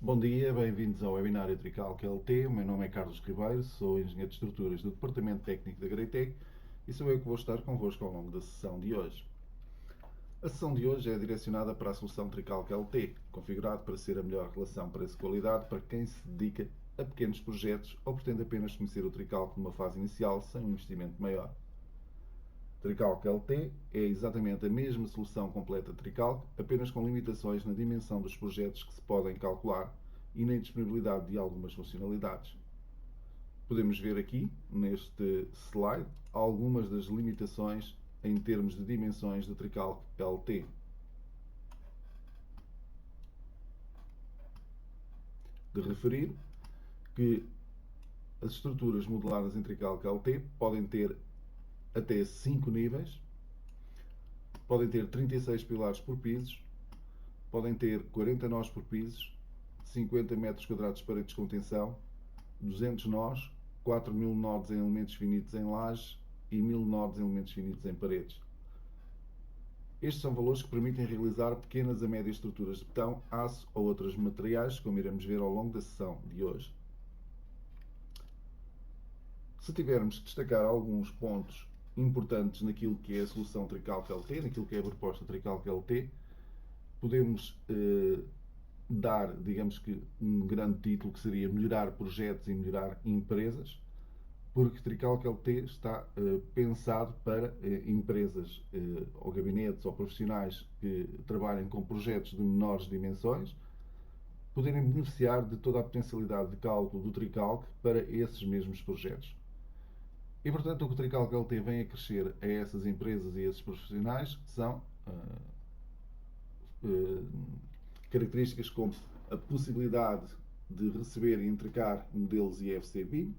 Bom dia, bem-vindos ao webinário Tricalc LT. O meu nome é Carlos Ribeiro, sou engenheiro de estruturas do Departamento Técnico da Greitec e sou eu que vou estar convosco ao longo da sessão de hoje. A sessão de hoje é direcionada para a solução Tricalc LT, configurado para ser a melhor relação preço-qualidade para quem se dedica a pequenos projetos ou pretende apenas conhecer o Tricalc numa fase inicial sem um investimento maior. Tricalc LT é exatamente a mesma solução completa de Tricalc, apenas com limitações na dimensão dos projetos que se podem calcular e na disponibilidade de algumas funcionalidades. Podemos ver aqui, neste slide, algumas das limitações em termos de dimensões do Tricalc LT. De referir que as estruturas modeladas em Tricalc LT podem ter até 5 níveis, podem ter 36 pilares por pisos, podem ter 40 nós por pisos, 50 metros quadrados de paredes de contenção, 200 nós, 4.000 nodos em elementos finitos em lajes e 1.000 nodos em elementos finitos em paredes. Estes são valores que permitem realizar pequenas a médias estruturas de betão, aço ou outros materiais, como iremos ver ao longo da sessão de hoje. Se tivermos que destacar alguns pontos importantes naquilo que é a solução Tricalc LT, naquilo que é a proposta Tricalc LT, podemos dar, digamos que, um grande título que seria melhorar projetos e melhorar empresas, porque Tricalc LT está pensado para empresas ou gabinetes ou profissionais que trabalhem com projetos de menores dimensões, poderem beneficiar de toda a potencialidade de cálculo do Tricalc para esses mesmos projetos. E, portanto, o que o Tricalc LT vem a crescer a essas empresas e a esses profissionais são características como a possibilidade de receber e entregar modelos IFC BIM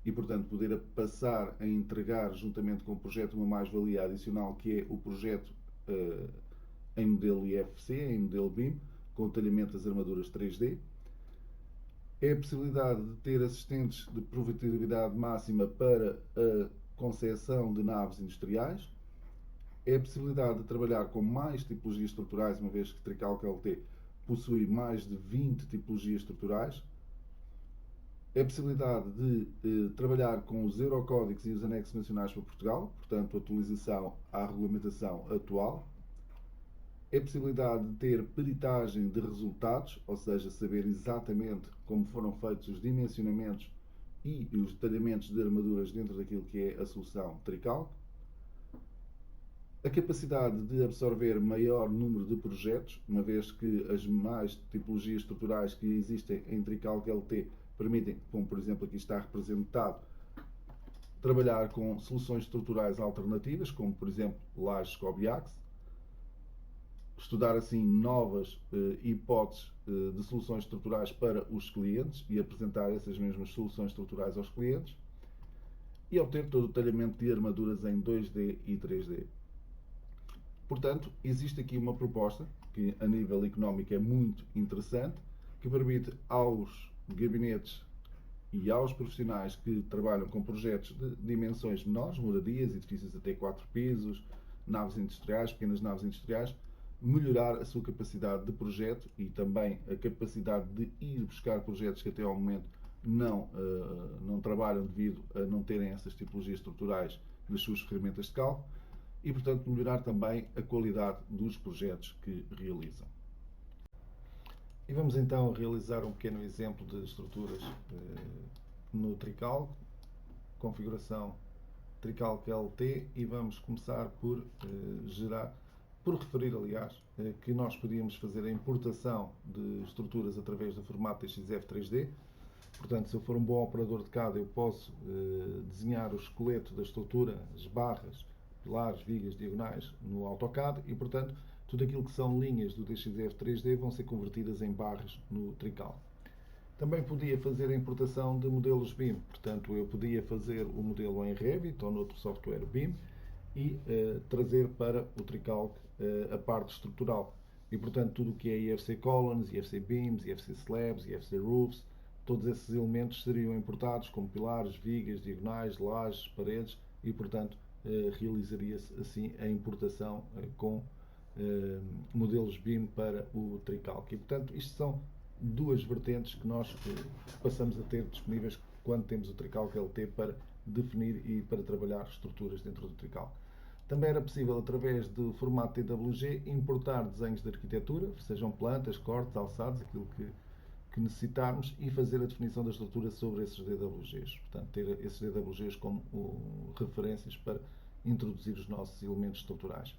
e, portanto, poder passar a entregar, juntamente com o projeto, uma mais-valia adicional que é o projeto em modelo IFC, em modelo BIM, com o talhamento das armaduras 3D. É a possibilidade de ter assistentes de produtividade máxima para a concepção de naves industriais. É a possibilidade de trabalhar com mais tipologias estruturais, uma vez que Tricalc LT possui mais de 20 tipologias estruturais. É a possibilidade de trabalhar com os Eurocódigos e os anexos nacionais para Portugal, portanto, atualização à regulamentação atual. É a possibilidade de ter peritagem de resultados, ou seja, saber exatamente como foram feitos os dimensionamentos e os detalhamentos de armaduras dentro daquilo que é a solução Tricalc. A capacidade de absorver maior número de projetos, uma vez que as mais tipologias estruturais que existem em Tricalc LT permitem, como por exemplo aqui está representado, trabalhar com soluções estruturais alternativas, como por exemplo lajes Cobiax, estudar assim novas hipóteses de soluções estruturais para os clientes e apresentar essas mesmas soluções estruturais aos clientes e obter todo o talhamento de armaduras em 2D e 3D. Portanto, existe aqui uma proposta que a nível económico é muito interessante, que permite aos gabinetes e aos profissionais que trabalham com projetos de dimensões menores, moradias, edifícios até 4 pisos, naves industriais, pequenas naves industriais, melhorar a sua capacidade de projeto e também a capacidade de ir buscar projetos que até ao momento não trabalham devido a não terem essas tipologias estruturais nas suas ferramentas de cálculo e, portanto, melhorar também a qualidade dos projetos que realizam. E vamos então realizar um pequeno exemplo de estruturas no Tricalc, configuração Tricalc LT, e vamos começar por referir, aliás, que nós podíamos fazer a importação de estruturas através do formato TXF 3D. Portanto, se eu for um bom operador de CAD, eu posso desenhar o esqueleto da estrutura, as barras, pilares, vigas, diagonais, no AutoCAD e, portanto, tudo aquilo que são linhas do DXF 3D vão ser convertidas em barras no Tricalc. Também podia fazer a importação de modelos BIM, portanto, eu podia fazer o modelo em Revit ou noutro software BIM e trazer para o Tricalc a parte estrutural. E, portanto, tudo o que é IFC Columns, IFC Beams, IFC Slabs, IFC Roofs, todos esses elementos seriam importados como pilares, vigas, diagonais, lajes, paredes e, portanto, realizaria-se assim a importação com modelos BIM para o Tricalc. E, portanto, isto são duas vertentes que nós passamos a ter disponíveis quando temos o Trical QLT para definir e para trabalhar estruturas dentro do Trical. Também era possível, através do formato TWG, importar desenhos de arquitetura, sejam plantas, cortes, alçados, aquilo que necessitarmos, e fazer a definição da estrutura sobre esses DWGs. Portanto, ter esses DWGs como referências para introduzir os nossos elementos estruturais.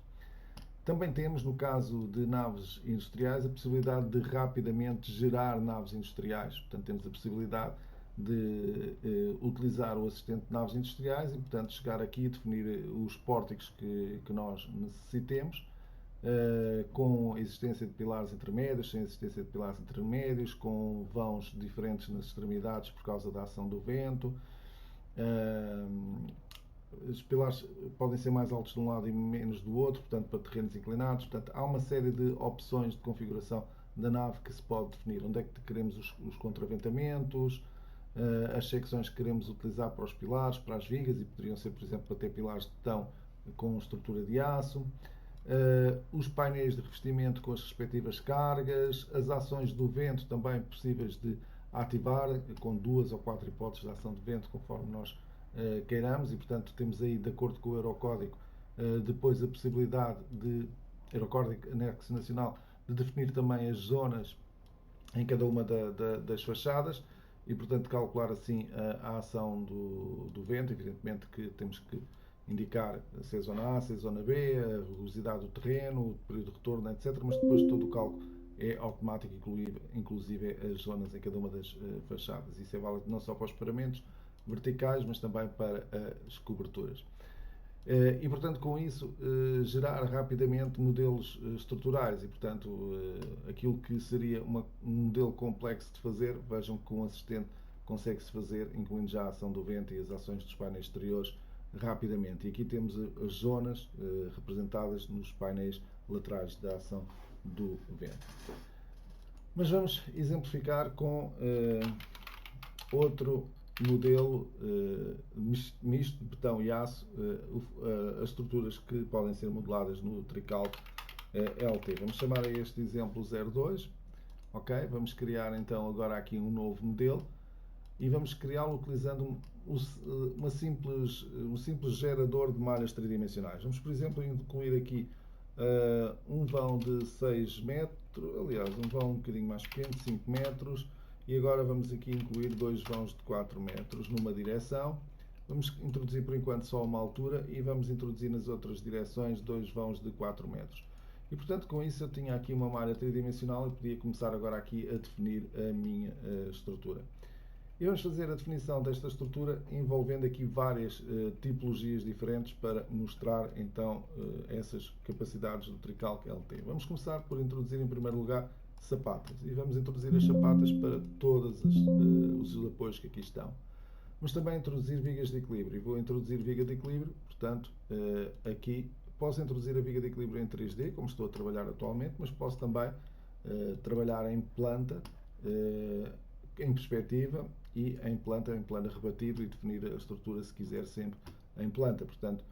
Também temos, no caso de naves industriais, a possibilidade de rapidamente gerar naves industriais. Portanto, temos a possibilidade de utilizar o assistente de naves industriais e, portanto, chegar aqui e definir os pórticos que nós necessitemos, com a existência de pilares intermédios, sem existência de pilares intermédios, com vãos diferentes nas extremidades por causa da ação do vento. Os pilares podem ser mais altos de um lado e menos do outro, portanto, para terrenos inclinados. Portanto, há uma série de opções de configuração da nave que se pode definir. Onde é que queremos os contraventamentos, as secções que queremos utilizar para os pilares, para as vigas, e poderiam ser, por exemplo, para ter pilares de betão com estrutura de aço. Os painéis de revestimento com as respectivas cargas, as ações do vento também possíveis de ativar, com 2 ou 4 hipóteses de ação de vento, conforme nós queiramos, e portanto temos aí, de acordo com o Eurocódigo, depois a possibilidade de, Eurocódigo Anexo Nacional, de definir também as zonas em cada uma das fachadas e, portanto, calcular assim a ação do vento. Evidentemente que temos que indicar se é zona A, se é zona B, a rugosidade do terreno, o período de retorno, etc. Mas depois todo o cálculo é automático, inclusive as zonas em cada uma das fachadas. Isso é válido não só para os paramentos verticais, mas também para as coberturas. E, portanto, com isso, gerar rapidamente modelos estruturais e, portanto, aquilo que seria um modelo complexo de fazer, vejam que com o assistente consegue-se fazer, incluindo já a ação do vento e as ações dos painéis exteriores, rapidamente. E aqui temos as zonas representadas nos painéis laterais da ação do vento. Mas vamos exemplificar com outro modelo misto de betão e aço, as estruturas que podem ser modeladas no Trical LT. Vamos chamar a este exemplo 02, ok? Vamos criar então agora aqui um novo modelo e vamos criá-lo utilizando um simples gerador de malhas tridimensionais. Vamos, por exemplo, incluir aqui um vão de 6 metros, aliás, um vão um bocadinho mais pequeno, de 5 metros, e agora vamos aqui incluir 2 vãos de 4 metros numa direção. Vamos introduzir por enquanto só uma altura e vamos introduzir nas outras direções 2 vãos de 4 metros. E, portanto, com isso eu tinha aqui uma malha tridimensional e podia começar agora aqui a definir a minha estrutura. E vamos fazer a definição desta estrutura envolvendo aqui várias tipologias diferentes para mostrar então essas capacidades do Trical QLT. Vamos começar por introduzir em primeiro lugar sapatas e vamos introduzir as sapatas para todos os apoios que aqui estão. Mas também introduzir vigas de equilíbrio. E vou introduzir viga de equilíbrio, portanto, aqui posso introduzir a viga de equilíbrio em 3D, como estou a trabalhar atualmente, mas posso também trabalhar em planta, em perspectiva e em plano rebatido e definir a estrutura, se quiser, sempre em planta. Portanto,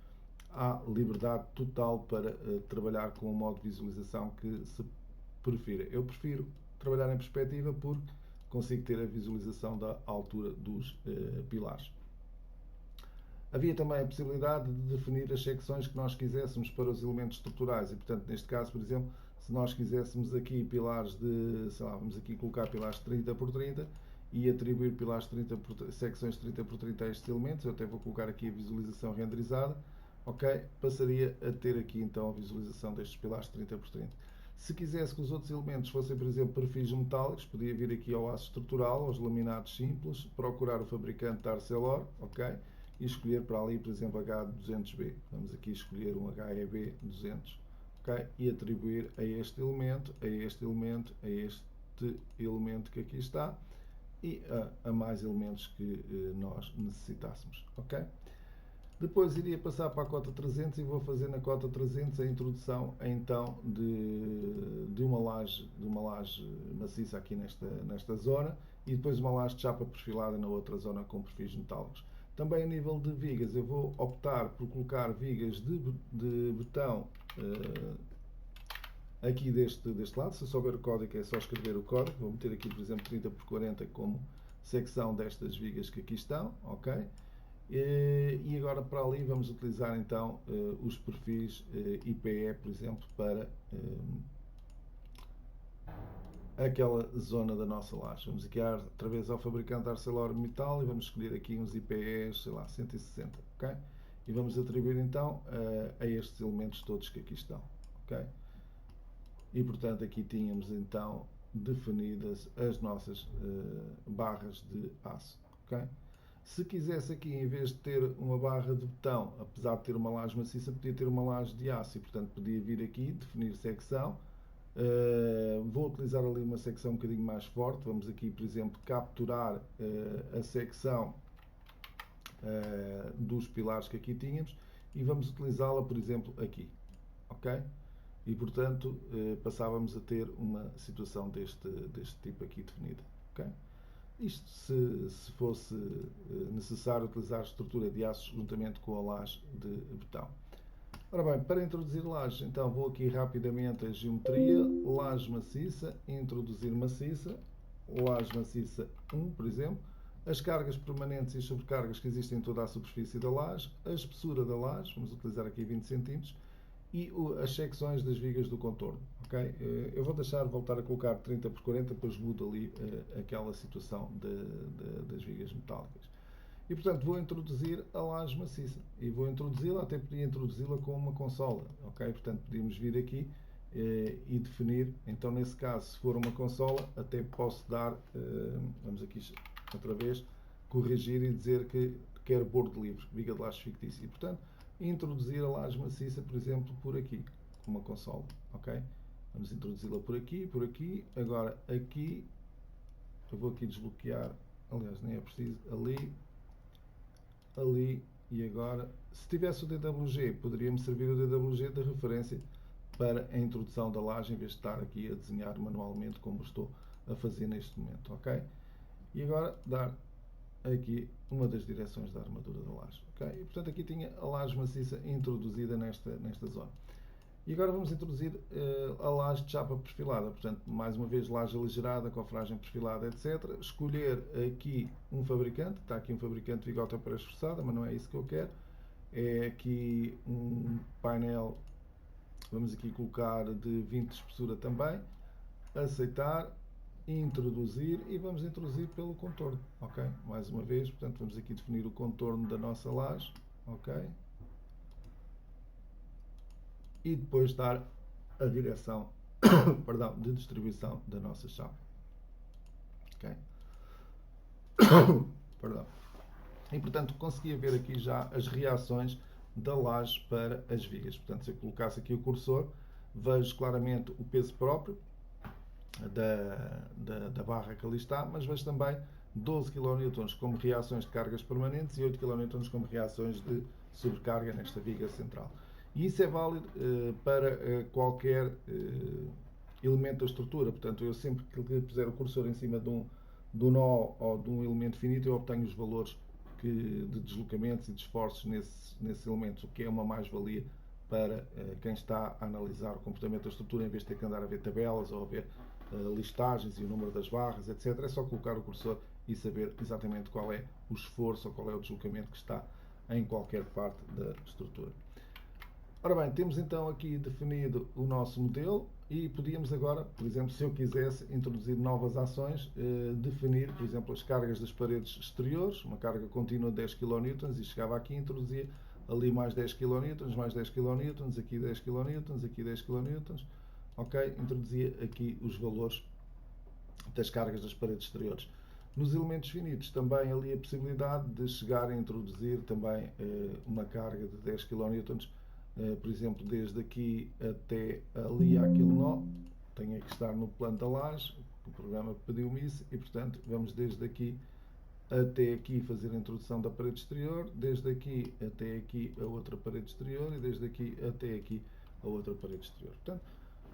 há liberdade total para trabalhar com o modo de visualização que se prefira. Eu prefiro trabalhar em perspectiva porque consigo ter a visualização da altura dos pilares. Havia também a possibilidade de definir as secções que nós quiséssemos para os elementos estruturais e, portanto, neste caso, por exemplo, se nós quiséssemos aqui pilares de, sei lá, vamos aqui colocar pilares de 30 por 30 e atribuir pilares de secções de 30 por 30 a estes elementos, eu até vou colocar aqui a visualização renderizada, ok? Passaria a ter aqui então a visualização destes pilares de 30 por 30. Se quisesse que os outros elementos fossem, por exemplo, perfis metálicos, podia vir aqui ao aço estrutural, aos laminados simples, procurar o fabricante da Arcelor, ok? E escolher para ali, por exemplo, H200B. Vamos aqui escolher um HEB 200, ok? E atribuir a este elemento, a este elemento, a este elemento que aqui está e a mais elementos que nós necessitássemos, ok? Depois iria passar para a cota 300 e vou fazer na cota 300 a introdução então de uma laje maciça aqui nesta zona e depois uma laje de chapa perfilada na outra zona com perfis metálicos. Também a nível de vigas eu vou optar por colocar vigas de betão aqui deste lado. Se eu souber o código, é só escrever o código. Vou meter aqui, por exemplo, 30×40 como secção destas vigas que aqui estão, ok? E agora para ali vamos utilizar então os perfis IPE, por exemplo, para aquela zona da nossa laje. Vamos aqui outra vez ao fabricante ArcelorMittal e vamos escolher aqui uns IPEs, sei lá, 160, ok? E vamos atribuir então a estes elementos todos que aqui estão, ok? E portanto aqui tínhamos então definidas as nossas barras de aço, ok? Se quisesse aqui, em vez de ter uma barra de betão, apesar de ter uma laje maciça, podia ter uma laje de aço e portanto podia vir aqui, definir secção. Vou utilizar ali uma secção um bocadinho mais forte. Vamos aqui, por exemplo, capturar a secção dos pilares que aqui tínhamos e vamos utilizá-la, por exemplo, aqui, ok? E portanto passávamos a ter uma situação deste tipo aqui definida, ok? Isto se fosse necessário utilizar a estrutura de aços juntamente com a laje de betão. Ora bem, para introduzir lajes, então vou aqui rapidamente a geometria, laje maciça, introduzir maciça, laje maciça 1, por exemplo, as cargas permanentes e sobrecargas que existem em toda a superfície da laje, a espessura da laje, vamos utilizar aqui 20 cm, e as secções das vigas do contorno, ok? Eu vou voltar a colocar 30×40, depois mudo ali aquela situação das vigas metálicas. E portanto vou introduzir a laje maciça e vou introduzi-la, até podia introduzi-la com uma consola, ok? Portanto podíamos vir aqui e definir, então nesse caso se for uma consola até posso dar, vamos aqui outra vez, corrigir e dizer que quer bordo livre, viga de laje fictícia e portanto introduzir a laje maciça, por exemplo, por aqui, com uma consola, ok? Vamos introduzi-la por aqui, agora aqui, eu vou aqui desbloquear, aliás nem é preciso, ali e agora, se tivesse o DWG, poderia-me servir o DWG de referência para a introdução da laje, em vez de estar aqui a desenhar manualmente como estou a fazer neste momento, ok? E agora dar aqui uma das direções da armadura da laje, ok? E portanto aqui tinha a laje maciça introduzida nesta zona. E agora vamos introduzir a laje de chapa perfilada, portanto, mais uma vez, laje aligerada, cofragem perfilada, etc. Escolher aqui um fabricante, está aqui um fabricante de bigota pré-esforçada, mas não é isso que eu quero. É aqui um painel, vamos aqui colocar de 20 de espessura também, aceitar, introduzir e vamos introduzir pelo contorno, ok? Mais uma vez, portanto, vamos aqui definir o contorno da nossa laje, ok? E depois dar a direção perdão, de distribuição da nossa chapa. Okay? Perdão. E portanto conseguia ver aqui já as reações da laje para as vigas. Portanto, se eu colocasse aqui o cursor, vejo claramente o peso próprio da barra que ali está, mas vejo também 12 kN como reações de cargas permanentes e 8 kN como reações de sobrecarga nesta viga central. E isso é válido para qualquer elemento da estrutura. Portanto, eu sempre que puser o cursor em cima de um nó ou de um elemento finito, eu obtenho os valores de deslocamentos e de esforços nesses elementos, o que é uma mais-valia para quem está a analisar o comportamento da estrutura, em vez de ter que andar a ver tabelas ou a ver listagens e o número das barras, etc. É só colocar o cursor e saber exatamente qual é o esforço ou qual é o deslocamento que está em qualquer parte da estrutura. Ora bem, temos então aqui definido o nosso modelo e podíamos agora, por exemplo, se eu quisesse introduzir novas ações, definir, por exemplo, as cargas das paredes exteriores, uma carga contínua de 10 kN e chegava aqui e introduzia ali mais 10 kN, mais 10 kN, aqui 10 kN, aqui 10 kN, ok? Introduzia aqui os valores das cargas das paredes exteriores. Nos elementos finitos também ali a possibilidade de chegar a introduzir também uma carga de 10 kN, por exemplo, desde aqui até ali àquele nó, tenho que estar no plano da laje, o programa pediu-me isso, e portanto vamos desde aqui até aqui fazer a introdução da parede exterior, desde aqui até aqui a outra parede exterior e desde aqui até aqui a outra parede exterior. Portanto,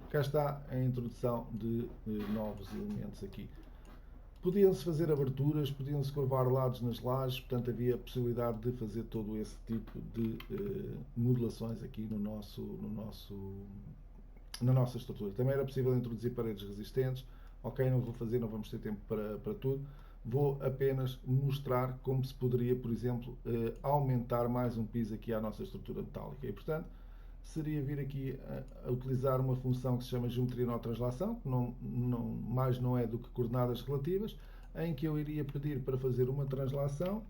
cá está a introdução de novos elementos aqui. Podiam-se fazer aberturas, podiam-se curvar lados nas lajes, portanto havia a possibilidade de fazer todo esse tipo de modulações aqui no nosso na nossa estrutura. Também era possível introduzir paredes resistentes. Ok, não vou fazer, não vamos ter tempo para tudo. Vou apenas mostrar como se poderia, por exemplo, aumentar mais um piso aqui à nossa estrutura metálica. E, portanto, seria vir aqui a utilizar uma função que se chama geometria não translação, que mais não é do que coordenadas relativas, em que eu iria pedir para fazer uma translação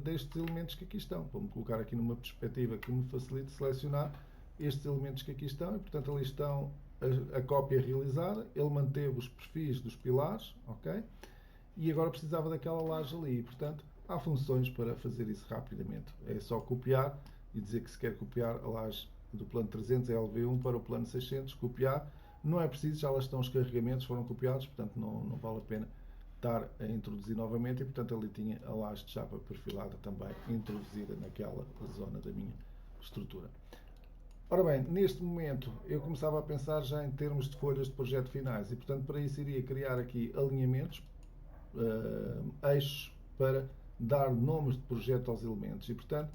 destes elementos que aqui estão. Vou-me colocar aqui numa perspectiva que me facilite selecionar estes elementos que aqui estão, e portanto ali estão a cópia realizada, ele manteve os perfis dos pilares, ok? E agora precisava daquela laje ali, e portanto há funções para fazer isso rapidamente. É só copiar e dizer que se quer copiar a laje do plano 300 LV1 para o plano 600, copiar, não é preciso, já lá estão os carregamentos, foram copiados, portanto não vale a pena estar a introduzir novamente, e portanto ali tinha a laje de chapa perfilada também introduzida naquela zona da minha estrutura. Ora bem, neste momento eu começava a pensar já em termos de folhas de projeto finais, e portanto para isso iria criar aqui alinhamentos, eixos, para dar nomes de projeto aos elementos, e portanto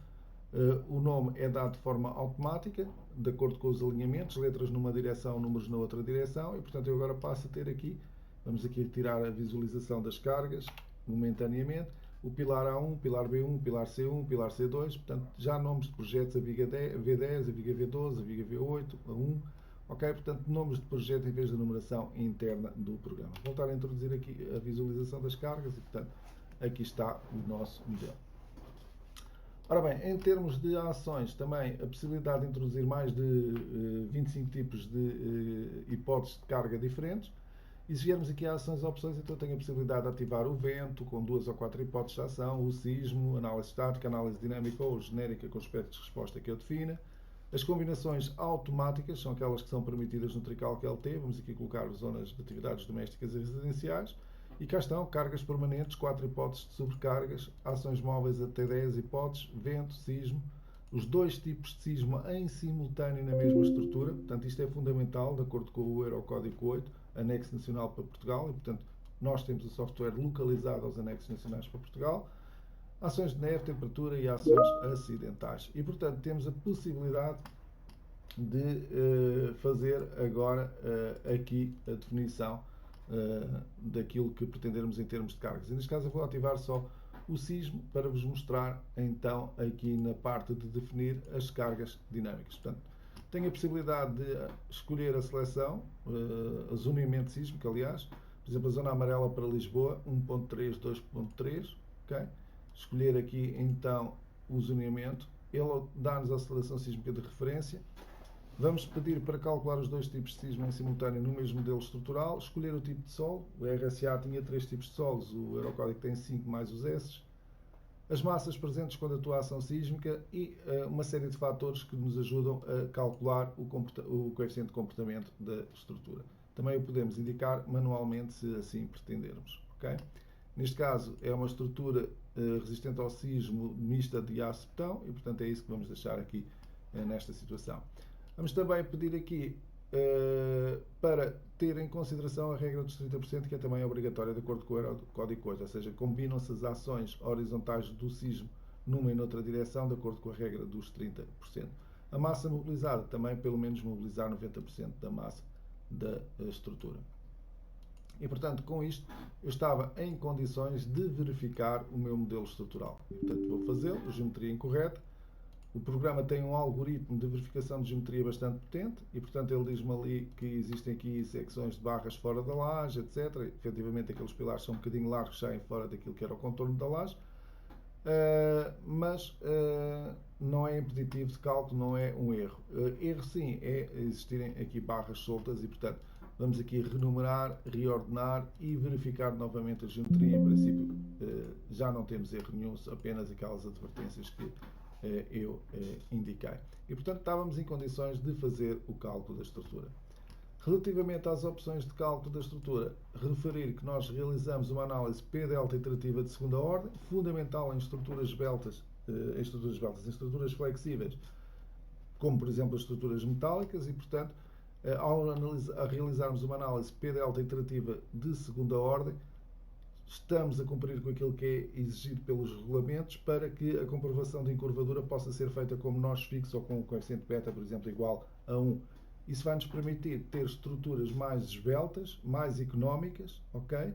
o nome é dado de forma automática, de acordo com os alinhamentos, letras numa direção, números na outra direção, e portanto eu agora passo a ter aqui, vamos aqui tirar a visualização das cargas momentaneamente, o pilar A1, pilar B1, pilar C1, pilar C2, portanto já nomes de projetos, a viga V10, a viga V12, a viga V8, a 1, ok? Portanto nomes de projeto em vez da numeração interna do programa. Vou voltar a introduzir aqui a visualização das cargas e portanto aqui está o nosso modelo. Ora bem, em termos de ações, também a possibilidade de introduzir mais de 25 tipos de hipóteses de carga diferentes. E se viermos aqui a ações e opções, então tenho a possibilidade de ativar o vento, com 2 ou 4 hipóteses de ação, o sismo, análise estática, análise dinâmica ou genérica com aspectos de resposta que eu defina. As combinações automáticas são aquelas que são permitidas no Tricalc LT. Vamos aqui colocar zonas de atividades domésticas e residenciais. E cá estão, cargas permanentes, 4 hipóteses de sobrecargas, ações móveis até 10 hipóteses, vento, sismo, os 2 tipos de sismo em simultâneo na mesma estrutura. Portanto, isto é fundamental, de acordo com o Eurocódigo 8, anexo nacional para Portugal, e portanto nós temos o software localizado aos anexos nacionais para Portugal. Ações de neve, temperatura e ações acidentais. E portanto temos a possibilidade de fazer agora aqui a definição daquilo que pretendermos em termos de cargas. E neste caso eu vou ativar só o sismo para vos mostrar então aqui na parte de definir as cargas dinâmicas. Portanto, tenho a possibilidade de escolher a seleção, a zoneamento sísmico, aliás, por exemplo, a zona amarela para Lisboa, 1.3, 2.3, ok? Escolher aqui então o zoneamento, ele dá-nos a aceleração sísmica de referência. Vamos pedir para calcular os 2 tipos de sismo em simultâneo no mesmo modelo estrutural, escolher o tipo de solo, o RSA tinha 3 tipos de solos, o Eurocódigo tem 5 mais os S, as massas presentes quando atua a ação sísmica e uma série de fatores que nos ajudam a calcular o coeficiente de comportamento da estrutura. Também o podemos indicar manualmente se assim pretendermos. Okay? Neste caso é uma estrutura resistente ao sismo mista de aço-betão e portanto é isso que vamos deixar aqui nesta situação. Vamos também pedir aqui para ter em consideração a regra dos 30%, que é também obrigatória de acordo com o Código 8, ou seja, combinam-se as ações horizontais do sismo numa e noutra direção, de acordo com a regra dos 30%. A massa mobilizada, também pelo menos mobilizar 90% da massa da estrutura. E, portanto, com isto, eu estava em condições de verificar o meu modelo estrutural. E, portanto, vou fazê-lo, geometria incorreta. O programa tem um algoritmo de verificação de geometria bastante potente e, portanto, ele diz-me ali que existem aqui secções de barras fora da laje, etc. Efetivamente, aqueles pilares são um bocadinho largos, saem fora daquilo que era o contorno da laje, mas não é impeditivo de cálculo, não é um erro. Erro, sim, é existirem aqui barras soltas e, portanto, vamos aqui renumerar, reordenar e verificar novamente a geometria. Em princípio, já não temos erro nenhum, apenas aquelas advertências que eu indiquei. E, portanto, estávamos em condições de fazer o cálculo da estrutura. Relativamente às opções de cálculo da estrutura, referir que nós realizamos uma análise P-delta iterativa de segunda ordem, fundamental em estruturas esbeltas, em estruturas flexíveis, como, por exemplo, as estruturas metálicas, e, portanto, ao realizarmos uma análise P-delta iterativa de segunda ordem, estamos a cumprir com aquilo que é exigido pelos regulamentos para que a comprovação de encurvadura possa ser feita como nós fixo ou com o coeficiente beta, por exemplo, igual a 1. Isso vai nos permitir ter estruturas mais esbeltas, mais económicas, ok?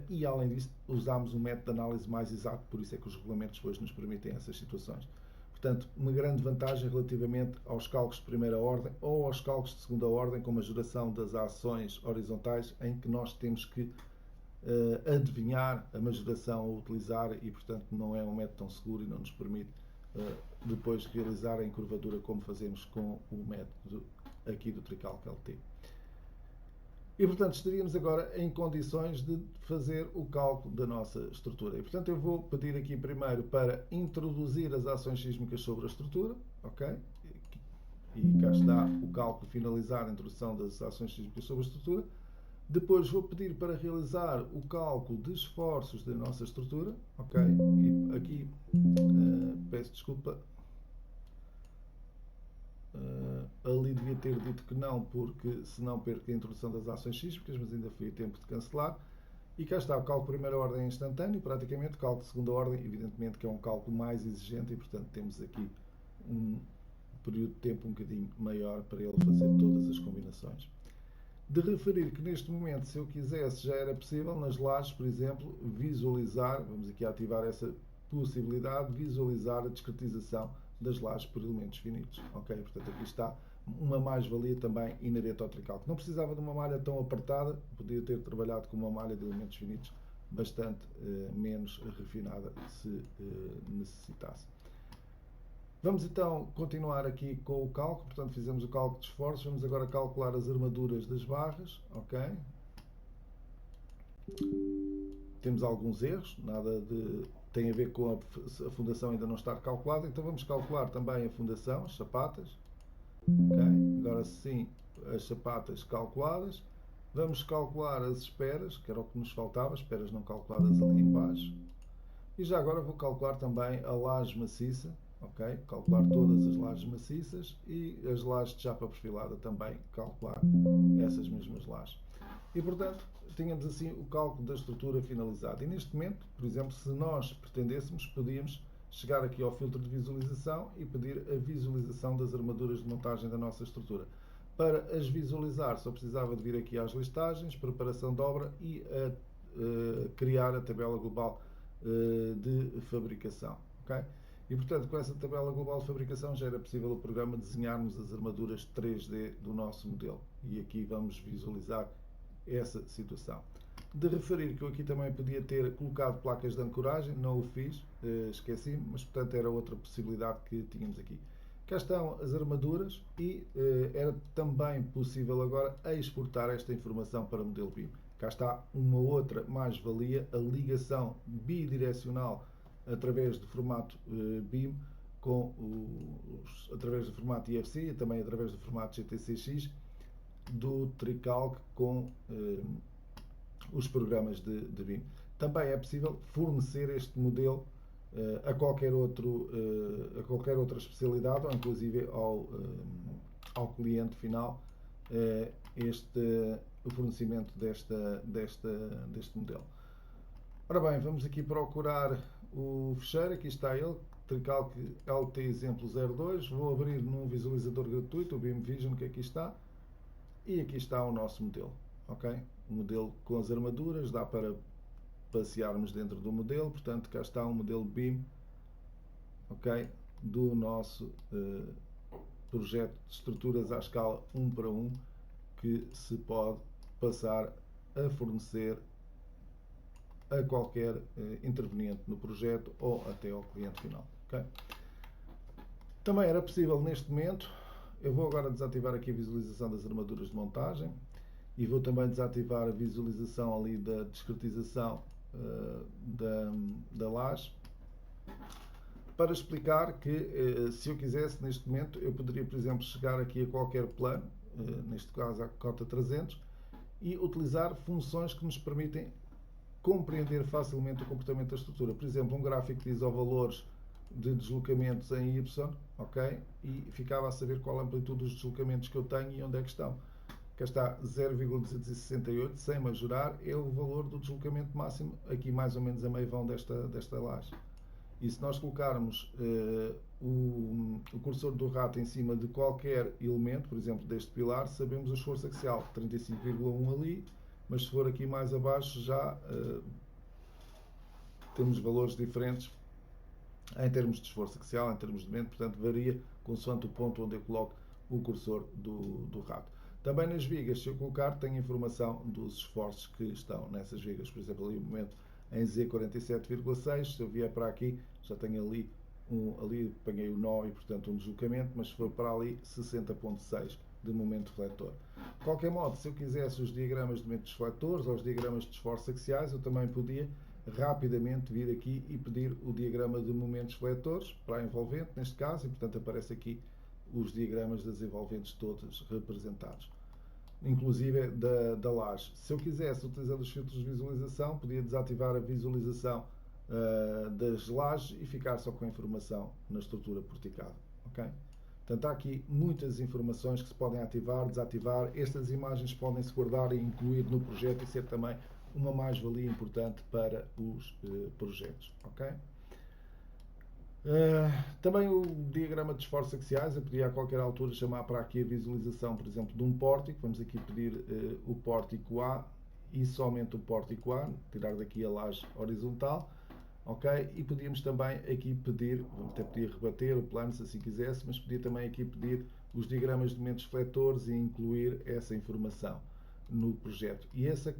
E além disso, usamos um método de análise mais exato, por isso é que os regulamentos depois nos permitem essas situações. Portanto, uma grande vantagem relativamente aos cálculos de primeira ordem ou aos cálculos de segunda ordem, como a geração das ações horizontais, em que nós temos que adivinhar a majoração a utilizar e, portanto, não é um método tão seguro e não nos permite depois realizar a encurvadura como fazemos com o método aqui do Tricalc LT. E, portanto, estaríamos agora em condições de fazer o cálculo da nossa estrutura. E, portanto, eu vou pedir aqui primeiro para introduzir as ações sísmicas sobre a estrutura, ok? E cá está o cálculo finalizar a introdução das ações sísmicas sobre a estrutura. Depois vou pedir para realizar o cálculo de esforços da nossa estrutura, ok? E aqui peço desculpa. Ali devia ter dito que não, porque senão perco a introdução das ações sísmicas, mas ainda fui a tempo de cancelar. E cá está, o cálculo de primeira ordem é instantâneo, praticamente. O cálculo de segunda ordem, evidentemente, que é um cálculo mais exigente e, portanto, temos aqui um período de tempo um bocadinho maior para ele fazer todas as combinações. De referir que neste momento, se eu quisesse, já era possível nas lajes, por exemplo, visualizar, vamos aqui ativar essa possibilidade, visualizar a discretização das lajes por elementos finitos. Ok? Portanto, aqui está uma mais-valia também inerente ao Tricalc. Não precisava de uma malha tão apertada, podia ter trabalhado com uma malha de elementos finitos bastante menos refinada, se necessitasse. Vamos então continuar aqui com o cálculo. Portanto, fizemos o cálculo de esforços. Vamos agora calcular as armaduras das barras. Ok? Temos alguns erros, nada de... tem a ver com a fundação ainda não estar calculada. Então vamos calcular também a fundação, as sapatas. Ok? Agora sim, as sapatas calculadas. Vamos calcular as esperas, que era o que nos faltava, esperas não calculadas ali em baixo. E já agora vou calcular também a laje maciça. Ok? Calcular todas as lajes maciças e as lajes de chapa perfilada também calcular essas mesmas lajes. E, portanto, tínhamos assim o cálculo da estrutura finalizado. E neste momento, por exemplo, se nós pretendêssemos, podíamos chegar aqui ao filtro de visualização e pedir a visualização das armaduras de montagem da nossa estrutura. Para as visualizar, só precisava de vir aqui às listagens, preparação de obra e criar a tabela global de fabricação. Okay? E, portanto, com essa tabela global de fabricação já era possível o programa desenharmos as armaduras 3D do nosso modelo. E aqui vamos visualizar essa situação. De referir que eu aqui também podia ter colocado placas de ancoragem, não o fiz, esqueci-me, mas, portanto, era outra possibilidade que tínhamos aqui. Cá estão as armaduras e era também possível agora exportar esta informação para o modelo BIM. Cá está uma outra mais-valia, a ligação bidirecional através do formato BIM, através do formato IFC e também através do formato GTCX do Tricalc com os programas de BIM. Também é possível fornecer este modelo a qualquer outra especialidade ou inclusive ao cliente final o fornecimento deste modelo. Ora bem, vamos aqui procurar o fecheiro, aqui está ele, Tricalc LT exemplo 02, vou abrir num visualizador gratuito, o BIM Vision, que aqui está, e aqui está o nosso modelo, ok? O modelo com as armaduras, dá para passearmos dentro do modelo, portanto cá está um modelo BIM, ok? Do nosso projeto de estruturas à escala 1:1, que se pode passar a fornecer a qualquer interveniente no projeto ou até ao cliente final. Okay? Também era possível neste momento, eu vou agora desativar aqui a visualização das armaduras de montagem e vou também desativar a visualização ali da discretização da laje, para explicar que se eu quisesse neste momento eu poderia, por exemplo, chegar aqui a qualquer plano, neste caso a cota 300, e utilizar funções que nos permitem compreender facilmente o comportamento da estrutura. Por exemplo, um gráfico que diz os valores de deslocamentos em Y, ok? E ficava a saber qual a amplitude dos deslocamentos que eu tenho e onde é que estão. Cá está 0,268, sem majorar, é o valor do deslocamento máximo, aqui mais ou menos a meio vão desta laje. E se nós colocarmos o cursor do rato em cima de qualquer elemento, por exemplo, deste pilar, sabemos o esforço axial, 35,1 ali, mas se for aqui mais abaixo já temos valores diferentes em termos de esforço axial, em termos de momento, portanto varia consoante o ponto onde eu coloco o cursor do rato. Também nas vigas, se eu colocar, tenho informação dos esforços que estão nessas vigas. Por exemplo, ali o momento em Z47,6, se eu vier para aqui, já tenho ali ali apanhei o nó e portanto um deslocamento, mas se for para ali 60,6 de momento refletor. De qualquer modo, se eu quisesse os diagramas de momento dos refletores ou os diagramas de esforços axiais, eu também podia rapidamente vir aqui e pedir o diagrama de momentos refletores para a envolvente, neste caso, e portanto aparece aqui os diagramas das envolventes todas representados, inclusive da laje. Se eu quisesse, utilizando os filtros de visualização, podia desativar a visualização das lajes e ficar só com a informação na estrutura porticada. Okay? Portanto, há aqui muitas informações que se podem ativar, desativar. Estas imagens podem-se guardar e incluir no projeto e ser também uma mais-valia importante para os projetos. Okay? Também o diagrama de esforços axiais, eu podia a qualquer altura chamar para aqui a visualização, por exemplo, de um pórtico. Vamos aqui pedir o pórtico A e somente o pórtico A, tirar daqui a laje horizontal. Ok? E podíamos também aqui pedir, até podia rebater o plano se assim quisesse, mas podia também aqui pedir os diagramas de momentos refletores e incluir essa informação no projeto. E essa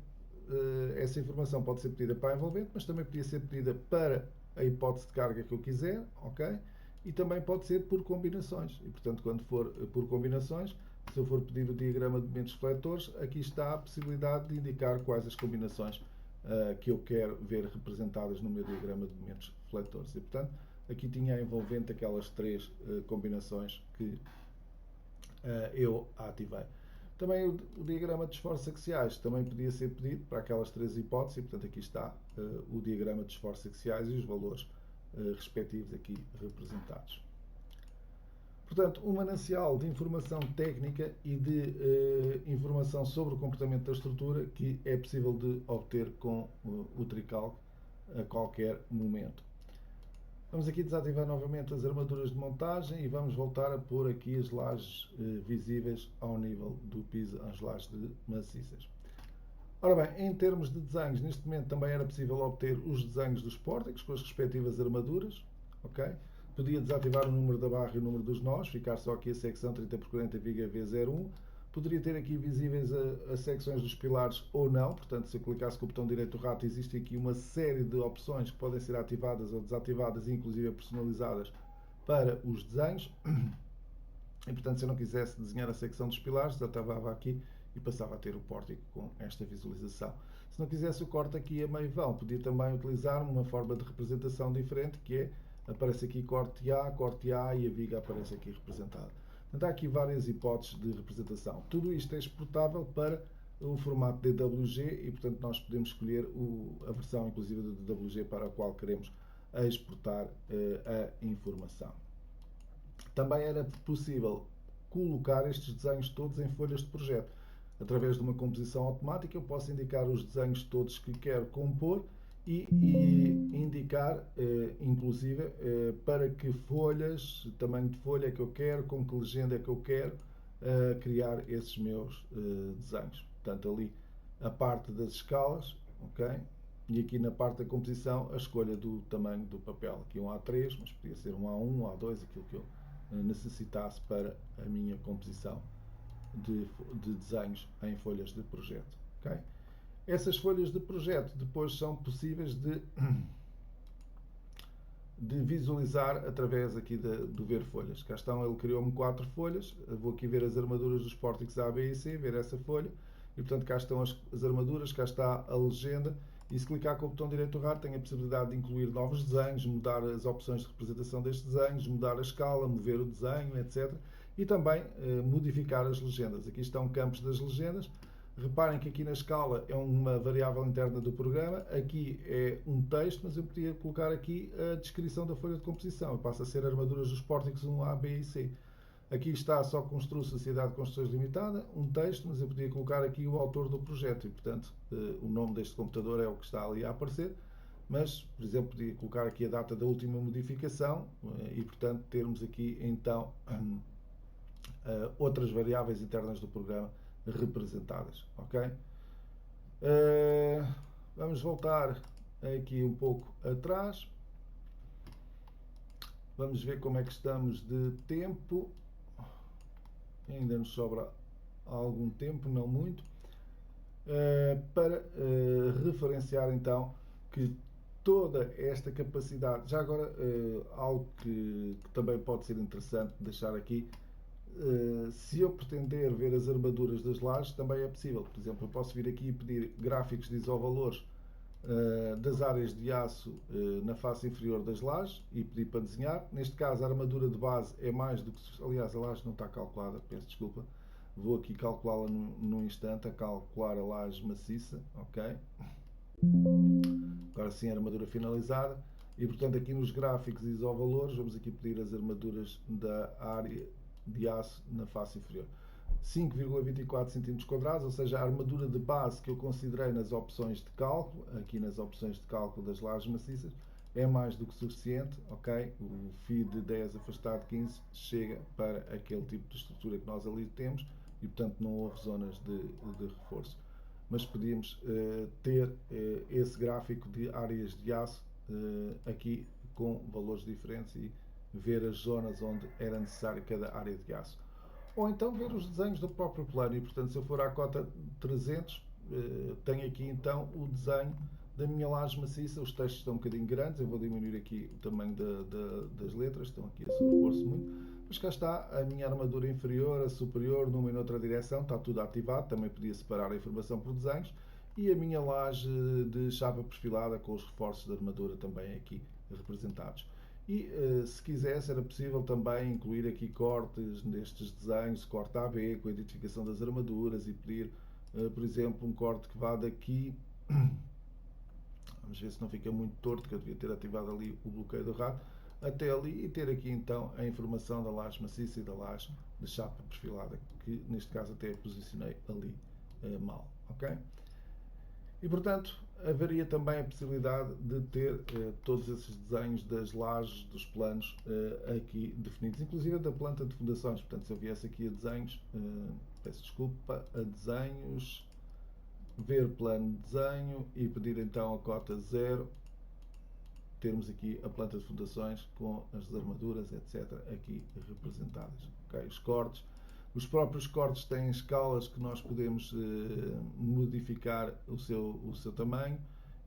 informação pode ser pedida para a envolvente, mas também podia ser pedida para a hipótese de carga que eu quiser, ok? E também pode ser por combinações. E, portanto, quando for por combinações, se eu for pedir o diagrama de momentos refletores, aqui está a possibilidade de indicar quais as combinações que eu quero ver representadas no meu diagrama de momentos refletores. E, portanto, aqui tinha a envolvente aquelas três combinações que eu ativei. Também o diagrama de esforços axiais também podia ser pedido para aquelas três hipóteses, e, portanto, aqui está o diagrama de esforços axiais e os valores respectivos aqui representados. Portanto, um manancial de informação técnica e de informação sobre o comportamento da estrutura que é possível de obter com o Tricalc a qualquer momento. Vamos aqui desativar novamente as armaduras de montagem e vamos voltar a pôr aqui as lajes visíveis ao nível do piso, as lajes de maciças. Ora bem, em termos de desenhos, neste momento também era possível obter os desenhos dos pórticos com as respectivas armaduras, ok? Podia desativar o número da barra e o número dos nós, ficar só aqui a secção 30×40 viga V01. Poderia ter aqui visíveis as secções dos pilares ou não, portanto, se eu clicasse com o botão direito do rato, existe aqui uma série de opções que podem ser ativadas ou desativadas, inclusive personalizadas para os desenhos. E, portanto, se eu não quisesse desenhar a secção dos pilares, desativava aqui e passava a ter o pórtico com esta visualização. Se não quisesse o corte aqui a meio vão, podia também utilizar uma forma de representação diferente, que é, aparece aqui corte A e a viga aparece aqui representada. Portanto, há aqui várias hipóteses de representação. Tudo isto é exportável para o formato DWG e, portanto, nós podemos escolher a versão, inclusive, do DWG para a qual queremos exportar a informação. Também era possível colocar estes desenhos todos em folhas de projeto. Através de uma composição automática, eu posso indicar os desenhos todos que quero compor e indicar, inclusive, para que folhas, tamanho de folha é que eu quero, com que legenda é que eu quero criar esses meus desenhos. Portanto, ali a parte das escalas, ok? E aqui na parte da composição, a escolha do tamanho do papel. Aqui um A3, mas podia ser um A1, um A2, aquilo que eu necessitasse para a minha composição de desenhos em folhas de projeto. Okay? Essas folhas de projeto depois são possíveis de visualizar através aqui do ver folhas. Cá estão, ele criou-me 4 folhas, eu vou aqui ver as armaduras dos pórticos A, B e C, ver essa folha, e portanto cá estão as armaduras, cá está a legenda, e se clicar com o botão direito do rato tenho a possibilidade de incluir novos desenhos, mudar as opções de representação destes desenhos, mudar a escala, mover o desenho, etc. E também modificar as legendas. Aqui estão campos das legendas. Reparem que aqui na escala é uma variável interna do programa, aqui é um texto, mas eu podia colocar aqui a descrição da folha de composição. Passa a ser armaduras dos pórticos 1A, B e C. Aqui está só Constru Sociedade de Construções Limitada, um texto, mas eu podia colocar aqui o autor do projeto e, portanto, o nome deste computador é o que está ali a aparecer. mas, por exemplo, podia colocar aqui a data da última modificação e, portanto, termos aqui então outras variáveis internas do programa representadas, ok? Vamos voltar aqui um pouco atrás. Vamos ver como é que estamos de tempo. Ainda nos sobra algum tempo, não muito, para referenciar então que toda esta capacidade, já agora algo que também pode ser interessante deixar aqui, se eu pretender ver as armaduras das lajes, também é possível. Por exemplo, eu posso vir aqui e pedir gráficos de isovalores das áreas de aço na face inferior das lajes e pedir para desenhar. Neste caso, a armadura de base é mais do que... Aliás, a laje não está calculada, peço desculpa. Vou aqui calculá-la num instante, a calcular a laje maciça, ok? Agora sim, a armadura finalizada. E, portanto, aqui nos gráficos e isovalores, vamos aqui pedir as armaduras da área de aço na face inferior. 5,24 cm², ou seja, a armadura de base que eu considerei nas opções de cálculo, aqui nas opções de cálculo das lajes maciças, é mais do que suficiente, ok? O FI de 10 afastado de 15 chega para aquele tipo de estrutura que nós ali temos e, portanto, não houve zonas de reforço. Mas podíamos ter esse gráfico de áreas de aço aqui com valores diferentes e ver as zonas onde era necessário cada área de aço. Ou então ver os desenhos do próprio plano e, portanto, se eu for à cota 300, tenho aqui então o desenho da minha laje maciça. Os textos estão um bocadinho grandes, eu vou diminuir aqui o tamanho das letras, estão aqui a sobrepor-se muito. Mas cá está a minha armadura inferior, a superior, numa e noutra direção, está tudo ativado. Também podia separar a informação por desenhos. E a minha laje de chapa perfilada com os reforços da armadura também aqui representados. E se quisesse era possível também incluir aqui cortes nestes desenhos, corte AB com a identificação das armaduras e pedir, por exemplo, um corte que vá daqui, vamos ver se não fica muito torto, que eu devia ter ativado ali o bloqueio do rato, até ali e ter aqui então a informação da laje maciça e da laje de chapa perfilada, que neste caso até a posicionei ali mal, ok? E, portanto, haveria também a possibilidade de ter todos esses desenhos das lajes, dos planos aqui definidos, inclusive da planta de fundações. Portanto, se eu viesse aqui a desenhos, peço desculpa, a desenhos, ver plano de desenho e pedir então a cota 0, termos aqui a planta de fundações com as armaduras, etc., aqui representadas. Okay? Os cortes. Os próprios cortes têm escalas que nós podemos modificar o seu tamanho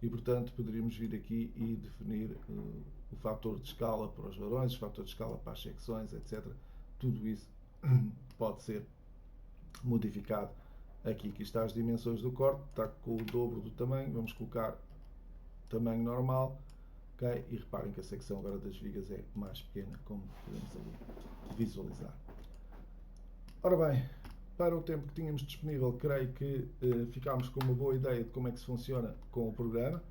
e, portanto, poderíamos vir aqui e definir o fator de escala para os varões, o fator de escala para as secções, etc. Tudo isso pode ser modificado aqui. Aqui está as dimensões do corte, está com o dobro do tamanho, vamos colocar tamanho normal, okay? E reparem que a secção agora das vigas é mais pequena, como podemos ali visualizar. Ora bem, para o tempo que tínhamos disponível, creio que ficámos com uma boa ideia de como é que se funciona com o programa,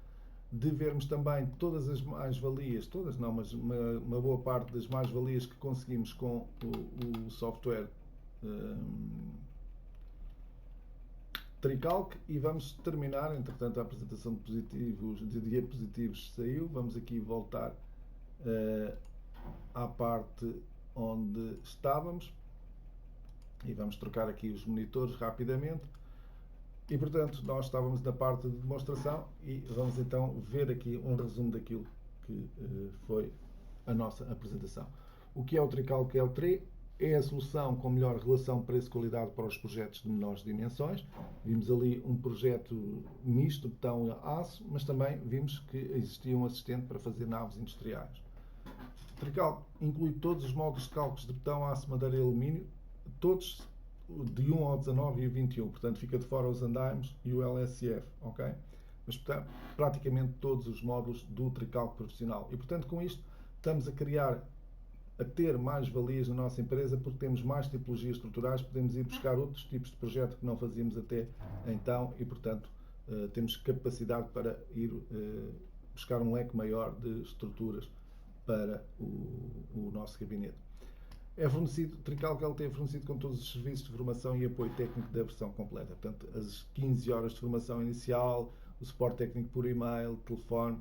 de vermos também todas as mais-valias, todas não, mas uma boa parte das mais-valias que conseguimos com o software Tricalc, e vamos terminar, entretanto a apresentação de diapositivos saiu, vamos aqui voltar à parte onde estávamos. E vamos trocar aqui os monitores rapidamente. E, portanto, nós estávamos na parte de demonstração e vamos então ver aqui um resumo daquilo que foi a nossa apresentação. O que é o Tricalc L3? É a solução com melhor relação preço-qualidade para os projetos de menores dimensões. Vimos ali um projeto misto, betão e aço, mas também vimos que existia um assistente para fazer naves industriais. O Tricalc inclui todos os módulos de cálculos de betão, aço, madeira e alumínio, todos de 1 ao 19 e 21, portanto fica de fora os andaimes e o LSF, ok? Mas, portanto, praticamente todos os módulos do Tricalc profissional. E, portanto, com isto estamos a ter mais valias na nossa empresa, porque temos mais tipologias estruturais, podemos ir buscar outros tipos de projeto que não fazíamos até então e, portanto, temos capacidade para ir buscar um leque maior de estruturas para o nosso gabinete. É fornecido, Tricalc LT é fornecido com todos os serviços de formação e apoio técnico da versão completa. Portanto, as 15 horas de formação inicial, o suporte técnico por e-mail, telefone,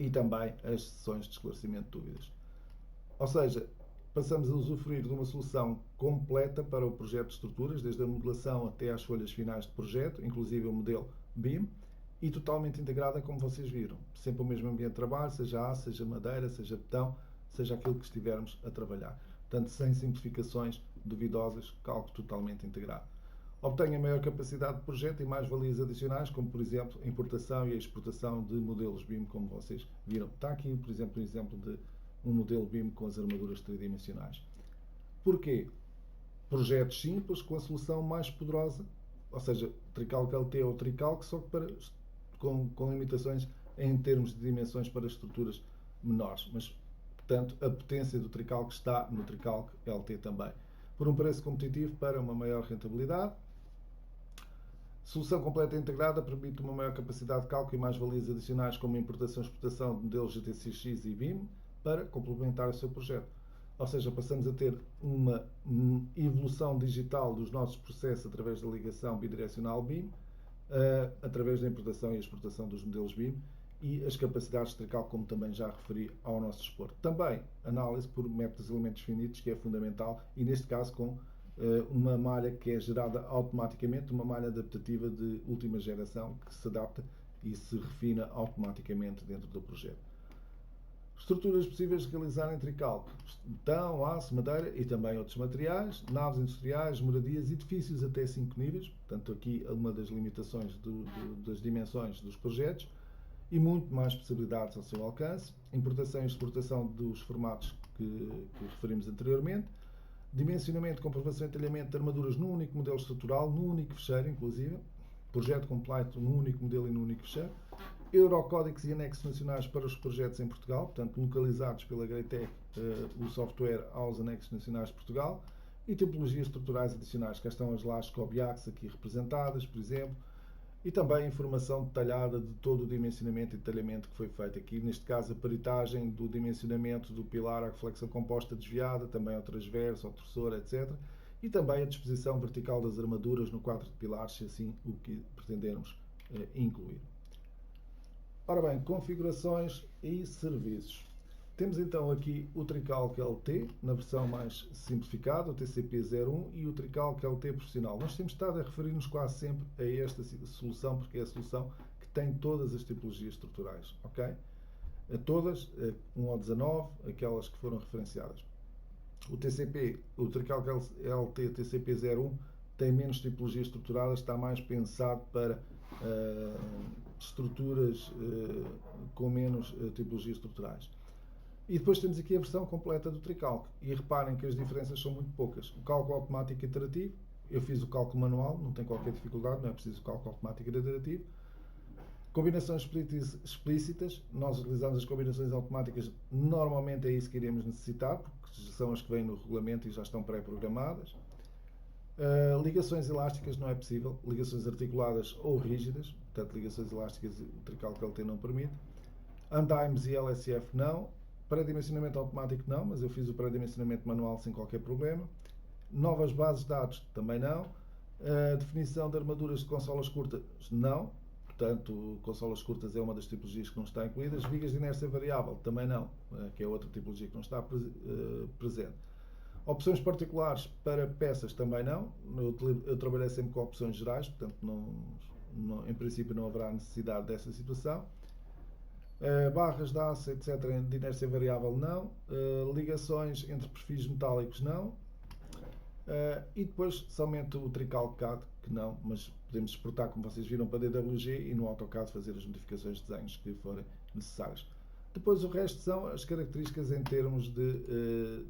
e também as sessões de esclarecimento de dúvidas. Ou seja, passamos a usufruir de uma solução completa para o projeto de estruturas, desde a modelação até às folhas finais de projeto, inclusive o modelo BIM, e totalmente integrada, como vocês viram. Sempre o mesmo ambiente de trabalho, seja aço, seja madeira, seja betão, seja aquilo que estivermos a trabalhar. Portanto, sem simplificações duvidosas, algo totalmente integrado. Obtenha maior capacidade de projeto e mais valias adicionais, como por exemplo a importação e a exportação de modelos BIM, como vocês viram. Está aqui, por exemplo, um exemplo de um modelo BIM com as armaduras tridimensionais. Porquê? Projetos simples com a solução mais poderosa, ou seja, Tricalc LT ou Tricalc, só que com limitações em termos de dimensões para estruturas menores. Mas, portanto, a potência do Tricalc está no Tricalc LT também. Por um preço competitivo para uma maior rentabilidade. Solução completa e integrada permite uma maior capacidade de cálculo e mais valias adicionais, como a importação e exportação de modelos GTCX e BIM, para complementar o seu projeto. Ou seja, passamos a ter uma evolução digital dos nossos processos através da ligação bidirecional BIM, através da importação e exportação dos modelos BIM e as capacidades de Tricalc, como também já referi ao nosso dispor. Também análise por métodos de elementos finitos, que é fundamental, e neste caso com uma malha que é gerada automaticamente, uma malha adaptativa de última geração que se adapta e se refina automaticamente dentro do projeto. Estruturas possíveis de realizar em Tricalc: betão, aço, madeira e também outros materiais, naves industriais, moradias, edifícios até 5 níveis, portanto aqui uma das limitações das dimensões dos projetos, e muito mais possibilidades ao seu alcance. Importação e exportação dos formatos que referimos anteriormente. Dimensionamento, comprovação e entalhamento de armaduras num único modelo estrutural, num único fecheiro, inclusive. Projeto completo num único modelo e num único fecheiro. Eurocódigos e anexos nacionais para os projetos em Portugal, portanto, localizados pela Greitec, o software aos anexos nacionais de Portugal. E tipologias estruturais adicionais, cá estão as lajes Cobiax aqui representadas, por exemplo. E também informação detalhada de todo o dimensionamento e detalhamento que foi feito aqui. Neste caso, a peritagem do dimensionamento do pilar à flexão composta desviada, também ao transverso, ao torçor, etc. E também a disposição vertical das armaduras no quadro de pilares, se assim o que pretendermos incluir. Ora bem, configurações e serviços. Temos então aqui o Tricalc LT, na versão mais simplificada, o TCP01, e o Tricalc LT profissional. Nós temos estado a referir-nos quase sempre a esta solução, porque é a solução que tem todas as tipologias estruturais, ok? A todas, 1 ao 19, aquelas que foram referenciadas. O Tricalc LT TCP01 tem menos tipologias estruturadas, está mais pensado para estruturas com menos tipologias estruturais. E depois temos aqui a versão completa do Tricalc. E reparem que as diferenças são muito poucas. O cálculo automático iterativo, eu fiz o cálculo manual, não tem qualquer dificuldade, não é preciso o cálculo automático iterativo. Combinações explícitas, nós utilizamos as combinações automáticas, normalmente é isso que iremos necessitar, porque são as que vêm no regulamento e já estão pré-programadas. Ligações elásticas não é possível, ligações articuladas ou rígidas, portanto ligações elásticas o Tricalc LT não permite. Untimes e LSF não. Pré-dimensionamento automático não, mas eu fiz o pré-dimensionamento manual sem qualquer problema. Novas bases de dados também não. Definição de armaduras de consolas curtas não. Portanto, consolas curtas é uma das tipologias que não está incluída. Vigas de inércia variável também não, que é outra tipologia que não está presente. Opções particulares para peças também não. Eu trabalhei sempre com opções gerais, portanto, em princípio não haverá necessidade dessa situação. Barras de aço, etc., de inércia variável não. Ligações entre perfis metálicos não. E depois somente o Tricalc CAD, que não, mas podemos exportar, como vocês viram, para DWG e no AutoCAD fazer as modificações de desenhos que forem necessárias. Depois o resto são as características em termos de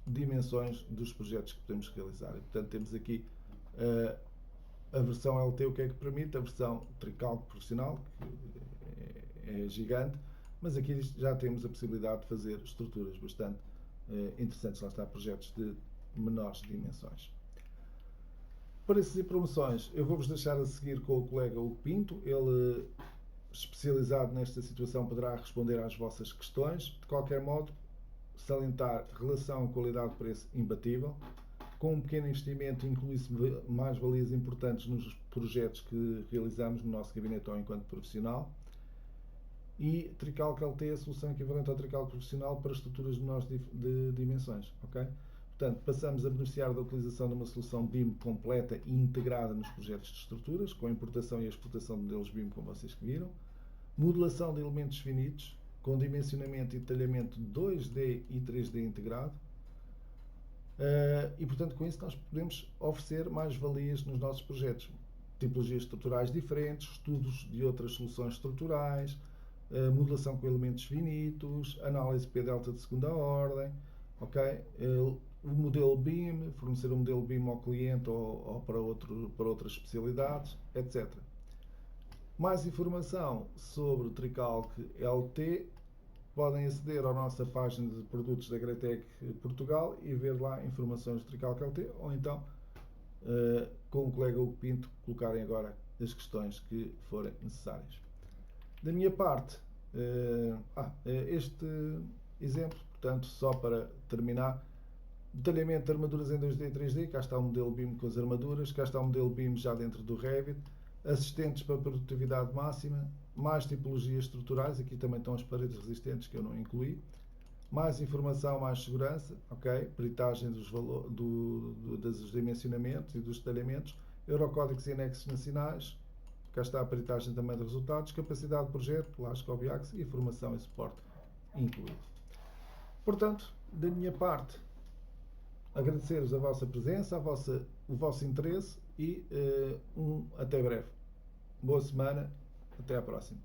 dimensões dos projetos que podemos realizar. E, portanto, temos aqui a versão LT, o que é que permite, a versão Tricalc profissional, que é gigante, mas aqui já temos a possibilidade de fazer estruturas bastante interessantes, lá está, projetos de menores dimensões. Preços e promoções, eu vou-vos deixar a seguir com o colega Hugo Pinto, ele, especializado nesta situação, poderá responder às vossas questões. De qualquer modo, salientar relação qualidade-preço imbatível. Com um pequeno investimento inclui-se mais-valias importantes nos projetos que realizamos no nosso gabinete ou enquanto profissional. e Tricalc LT, a solução equivalente ao Tricalc profissional para estruturas de menores de dimensões. Okay? Portanto, passamos a beneficiar da utilização de uma solução BIM completa e integrada nos projetos de estruturas, com a importação e a exportação de modelos BIM, como vocês que viram. Modelação de elementos finitos, com dimensionamento e detalhamento 2D e 3D integrado. E, portanto, com isso nós podemos oferecer mais valias nos nossos projetos. Tipologias estruturais diferentes, estudos de outras soluções estruturais, modelação com elementos finitos, análise P-delta de segunda ordem, okay? O modelo BIM, fornecer um modelo BIM ao cliente ou para outras especialidades, etc. Mais informação sobre o Tricalc LT, podem aceder à nossa página de produtos da Gretec Portugal e ver lá informações do Tricalc LT, ou então, com o colega Hugo Pinto, colocarem agora as questões que forem necessárias. Da minha parte, este exemplo, portanto, só para terminar, detalhamento de armaduras em 2D e 3D, cá está o modelo BIM com as armaduras, cá está o modelo BIM já dentro do Revit, assistentes para produtividade máxima, mais tipologias estruturais, aqui também estão as paredes resistentes que eu não incluí, mais informação, mais segurança, ok? Peritagem dos dimensionamentos e dos detalhamentos, eurocódigos e anexos nacionais, cá está a peritagem também de resultados, capacidade de projeto, LASCOBIAX e formação e suporte incluído. Portanto, da minha parte, agradecer-vos a vossa presença, o vosso interesse e até breve. Boa semana, até à próxima.